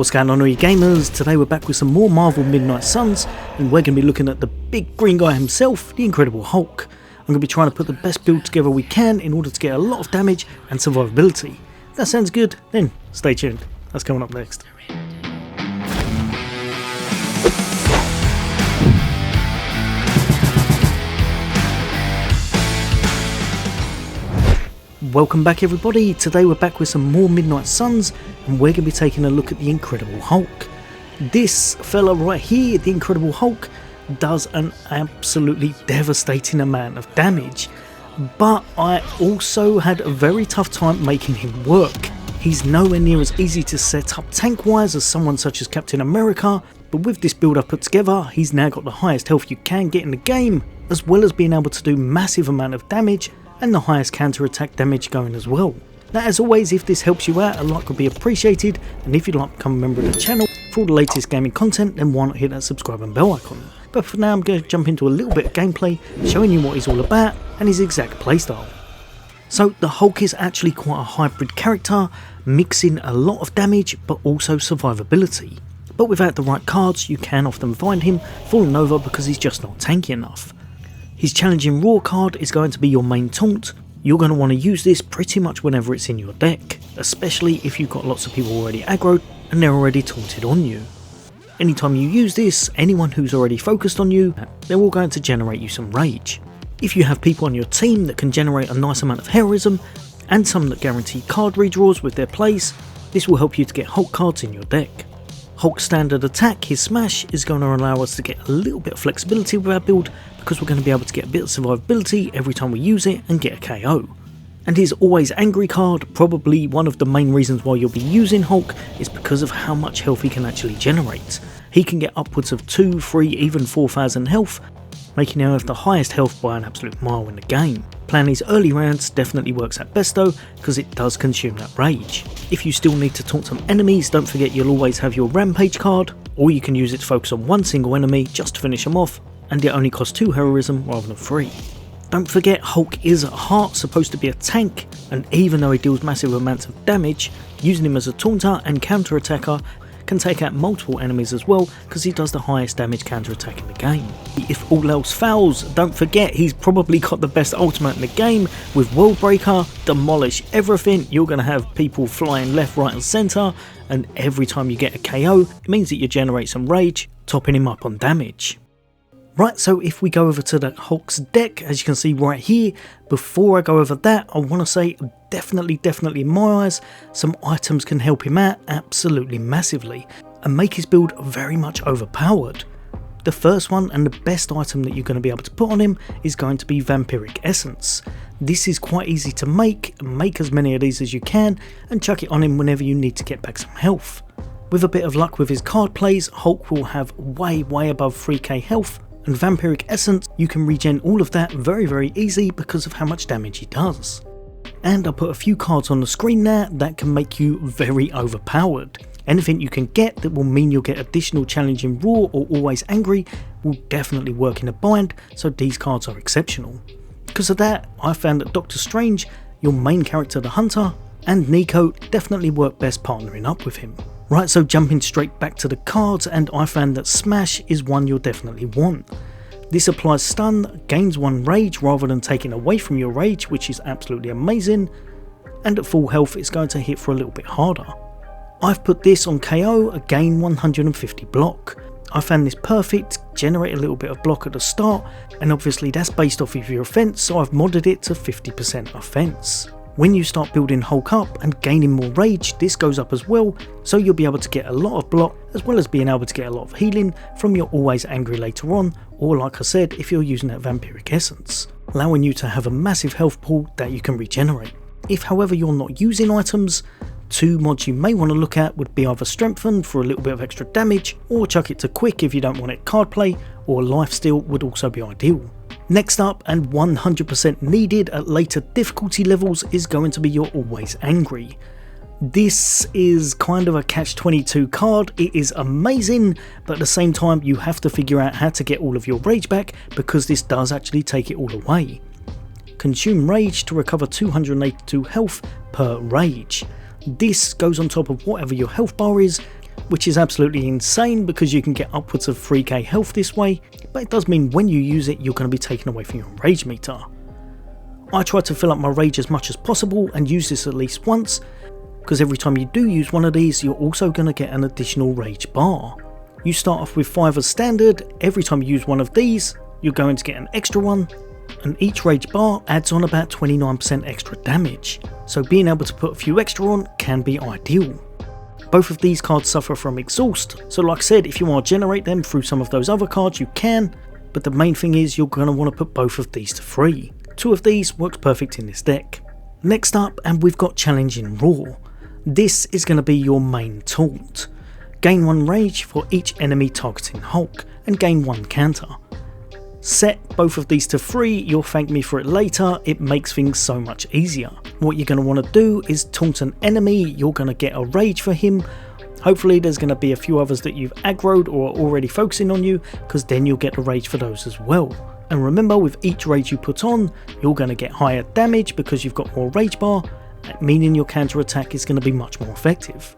What's going on all you gamers? Today we're back with some more Marvel Midnight Suns and we're going to be looking at the big green guy himself, the Incredible Hulk. I'm going to be trying to put the best build together we can in order to get a lot of damage and survivability. If that sounds good, then stay tuned. That's coming up next. Welcome back everybody. Today we're back with some more Midnight Suns and we're going to be taking a look at the Incredible Hulk. This fella right here, the Incredible Hulk, does an absolutely devastating amount of damage, but I also had a very tough time making him work. He's nowhere near as easy to set up tank wise as someone such as Captain America, but with this build I put together, he's now got the highest health you can get in the game, as well as being able to do massive amount of damage and the highest counter attack damage going as well. Now as always, if this helps you out, a like would be appreciated, and if you'd like to become a member of the channel for all the latest gaming content, then why not hit that subscribe and bell icon. But for now I'm going to jump into a little bit of gameplay, showing you what he's all about and his exact playstyle. So the Hulk is actually quite a hybrid character, mixing a lot of damage but also survivability. But without the right cards you can often find him falling over because he's just not tanky enough. His challenging raw card is going to be your main taunt. You're going to want to use this pretty much whenever it's in your deck, especially if you've got lots of people already aggroed and they're already taunted on you. Anytime you use this, anyone who's already focused on you, they're all going to generate you some rage. If you have people on your team that can generate a nice amount of heroism and some that guarantee card redraws with their plays, this will help you to get Hulk cards in your deck. Hulk's standard attack, his smash, is going to allow us to get a little bit of flexibility with our build because we're going to be able to get a bit of survivability every time we use it and get a KO. And his always angry card, probably one of the main reasons why you'll be using Hulk, is because of how much health he can actually generate. He can get upwards of 2, 3, even 4,000 health, making him have the highest health by an absolute mile in the game. Playing these early rounds definitely works at best though, because it does consume that rage. If you still need to taunt some enemies, don't forget you'll always have your Rampage card, or you can use it to focus on one single enemy just to finish them off, and it only costs 2 heroism rather than 3. Don't forget Hulk is at heart supposed to be a tank, and even though he deals massive amounts of damage, using him as a taunter and counter attacker can take out multiple enemies as well because he does the highest damage counter attack in the game. If all else fails, don't forget he's probably got the best ultimate in the game with World Breaker. Demolish everything, you're going to have people flying left, right and centre, and every time you get a KO it means that you generate some rage, topping him up on damage. Right, so if we go over to the Hulk's deck, as you can see right here, before I go over that, I want to say definitely in my eyes, some items can help him out absolutely massively and make his build very much overpowered. The first one and the best item that you're going to be able to put on him is going to be Vampiric Essence. This is quite easy to make as many of these as you can and chuck it on him whenever you need to get back some health. With a bit of luck with his card plays, Hulk will have way above 3k health, and Vampiric Essence, you can regen all of that very easy because of how much damage he does. And I'll put a few cards on the screen now that can make you very overpowered. Anything you can get that will mean you'll get additional challenging raw or always angry will definitely work in a bind, so these cards are exceptional. Because of that, I found that Doctor Strange, your main character the Hunter, and Nico definitely work best partnering up with him. Right, so jumping straight back to the cards, and I found that Smash is one you'll definitely want. This applies stun, gains 1 rage rather than taking away from your rage, which is absolutely amazing, and at full health it's going to hit for a little bit harder. I've put this on KO, gain 150 block. I found this perfect, generate a little bit of block at the start, and obviously that's based off of your offense, so I've modded it to 50% offense. When you start building Hulk up and gaining more rage, this goes up as well, so you'll be able to get a lot of block as well as being able to get a lot of healing from your always angry later on, or like I said, if you're using that Vampiric Essence, allowing you to have a massive health pool that you can regenerate. If however you're not using items, 2 mods you may want to look at would be either Strengthen for a little bit of extra damage, or chuck it to Quick if you don't want it card play, or Lifesteal would also be ideal. Next up, and 100% needed at later difficulty levels, is going to be your Always Angry. This is kind of a catch-22 card. It is amazing, but at the same time you have to figure out how to get all of your rage back because this does actually take it all away. Consume rage to recover 282 health per rage. This goes on top of whatever your health bar is, which is absolutely insane because you can get upwards of 3k health this way, but it does mean when you use it you're going to be taken away from your rage meter. I try to fill up my rage as much as possible and use this at least once, because every time you do use one of these you're also going to get an additional rage bar. You start off with 5 as standard, every time you use one of these you're going to get an extra one, and each rage bar adds on about 29% extra damage, so being able to put a few extra on can be ideal. Both of these cards suffer from exhaust, so like I said, if you want to generate them through some of those other cards you can, but the main thing is you're going to want to put both of these to free. 2 of these works perfect in this deck. Next up, and we've got Challenging Roar. This is going to be your main taunt. Gain 1 rage for each enemy targeting Hulk, and gain 1 counter. Set both of these to free, you'll thank me for it later, it makes things so much easier. What you're going to want to do is taunt an enemy, you're going to get a rage for him. Hopefully there's going to be a few others that you've aggroed or are already focusing on you, because then you'll get a rage for those as well. And remember, with each rage you put on, you're going to get higher damage because you've got more rage bar, meaning your counter attack is going to be much more effective.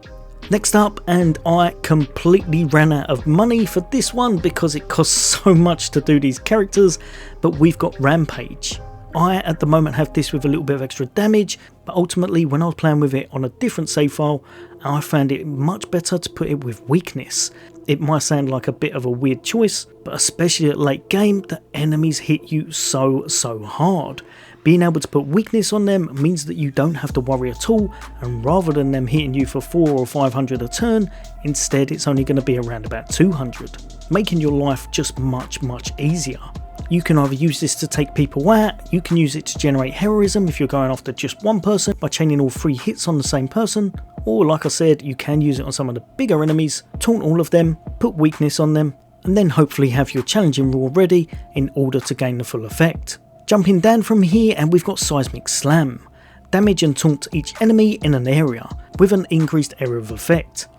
Next up, and I completely ran out of money for this one because it costs so much to do these characters, but we've got Rampage. I at the moment have this with a little bit of extra damage, but ultimately when I was playing with it on a different save file, I found it much better to put it with weakness. It might sound like a bit of a weird choice, but especially at late game, the enemies hit you so hard. Being able to put weakness on them means that you don't have to worry at all, and rather than them hitting you for 400 or 500 a turn, instead it's only going to be around about 200, making your life just much easier. You can either use this to take people out, you can use it to generate heroism if you're going after just one person by chaining all 3 hits on the same person, or like I said, you can use it on some of the bigger enemies, taunt all of them, put weakness on them, and then hopefully have your Challenging Roar ready in order to gain the full effect. Jumping down from here, and we've got Seismic Slam. Damage and taunt each enemy in an area with an increased area of effect.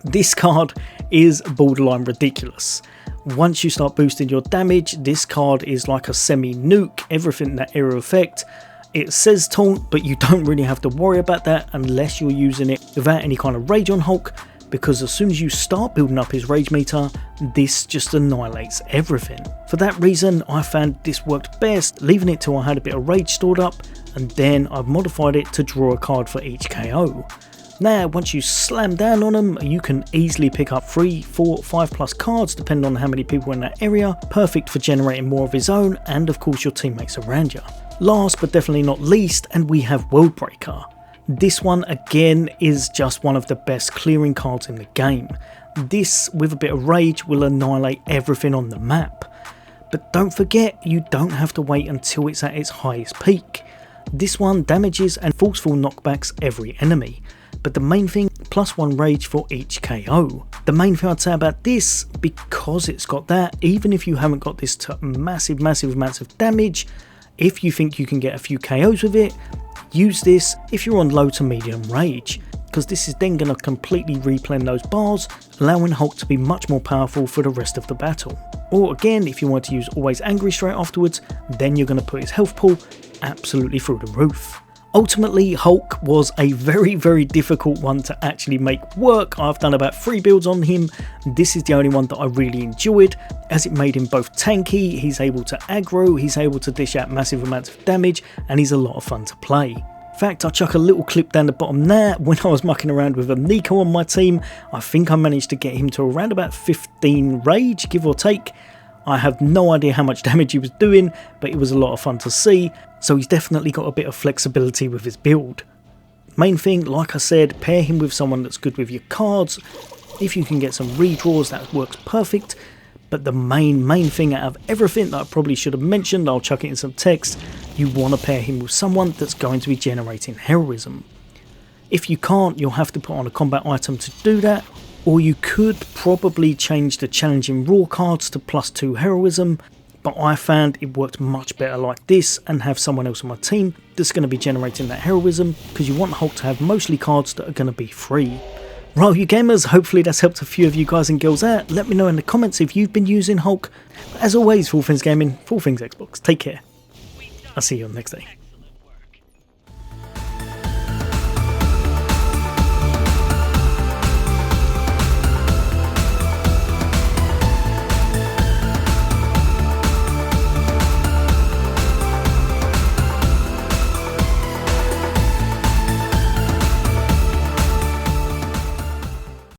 This card is borderline ridiculous. Once you start boosting your damage, this card is like a semi-nuke, everything in that area of effect. It says taunt, but you don't really have to worry about that unless you're using it without any kind of rage on Hulk, because as soon as you start building up his rage meter, this just annihilates everything. For that reason, I found this worked best, leaving it till I had a bit of rage stored up, and then I've modified it to draw a card for each KO. Now, once you slam down on them, you can easily pick up 3, 4, 5 plus cards depending on how many people in that area, perfect for generating more of his own and of course your teammates around you. Last but definitely not least, and we have Worldbreaker. This one again is just one of the best clearing cards in the game. This, with a bit of rage, will annihilate everything on the map. But don't forget, you don't have to wait until it's at its highest peak. This one damages and forceful knockbacks every enemy, but the main thing, +1 rage for each KO. The main thing I'd say about this, because it's got that, even if you haven't got this to massive amounts of damage, if you think you can get a few KOs with it, use this if you're on low to medium rage, because this is then going to completely replenish those bars, allowing Hulk to be much more powerful for the rest of the battle. Or again, if you want to use Always Angry straight afterwards, then you're going to put his health pool absolutely through the roof. Ultimately, Hulk was a very difficult one to actually make work. I've done about 3 builds on him. This is the only one that I really enjoyed, as it made him both tanky, he's able to aggro, he's able to dish out massive amounts of damage, and he's a lot of fun to play. In fact, I'll chuck a little clip down the bottom there. When I was mucking around with a Nico on my team, I think I managed to get him to around about 15 rage, give or take. I have no idea how much damage he was doing, but it was a lot of fun to see, so he's definitely got a bit of flexibility with his build. Main thing, like I said, pair him with someone that's good with your cards. If you can get some redraws, that works perfect. But the main thing out of everything that I probably should have mentioned, I'll chuck it in some text, you want to pair him with someone that's going to be generating heroism. If you can't, you'll have to put on a combat item to do that, or you could probably change the Challenging Roar cards to +2 heroism, but I found it worked much better like this and have someone else on my team that's going to be generating that heroism, because you want Hulk to have mostly cards that are going to be free. Right, you gamers, hopefully that's helped a few of you guys and girls out. Let me know in the comments if you've been using Hulk. But as always, for all things gaming, for all things Xbox, take care. I'll see you on the next day.